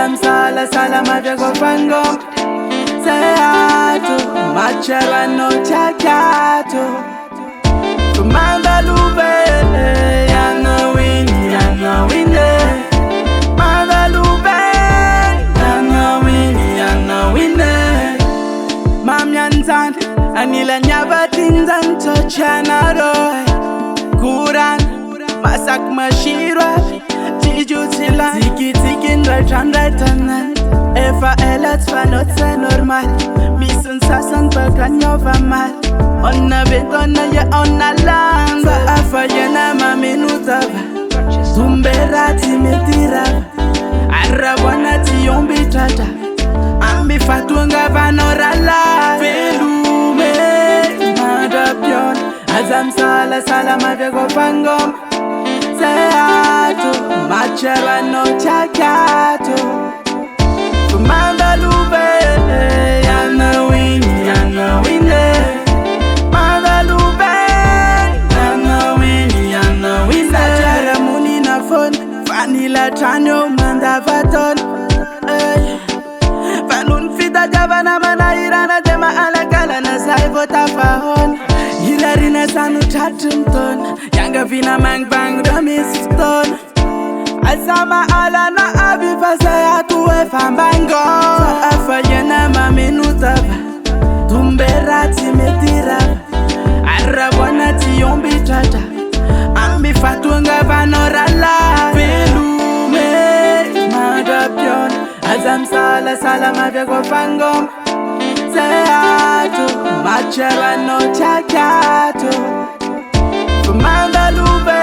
Azamsala salama vyago fangom Seato Machara no chakato Kumanda lube Yana wini Manda lube Yana wini Mam yanzan Anila nyabatinzan Tochana roe Kuran Masak mashirwa Tijutila Tiki ndrejandretanan Efa elat fanot se normal Misen sasan bakan yova mal Onna betona ya onna lamba Afa yena maminutava Tumberati metirava Arabwana tiyombi tata Ambi fatunga vanorala Velume Madapion Azamsala salama vego fangom Seato Machara no chakato Kumanda lube Yana wini Manda lube Yana wini Sajara muni na phone Vanilla chanyo manda vaton Vanun fita javana mana irana Tema alakala na saivota fahon Hilarina sanu chatumton Yanga vina mang bang domiston Asama ala na abiva sayatu efambango Afa yena maminutava Tumberati metirava Arabwana tiyombi tata Ambi fatunga vanorala Velume Madapion Azamsala salama vyago fangom Seato Machara no chakato Kumanda lube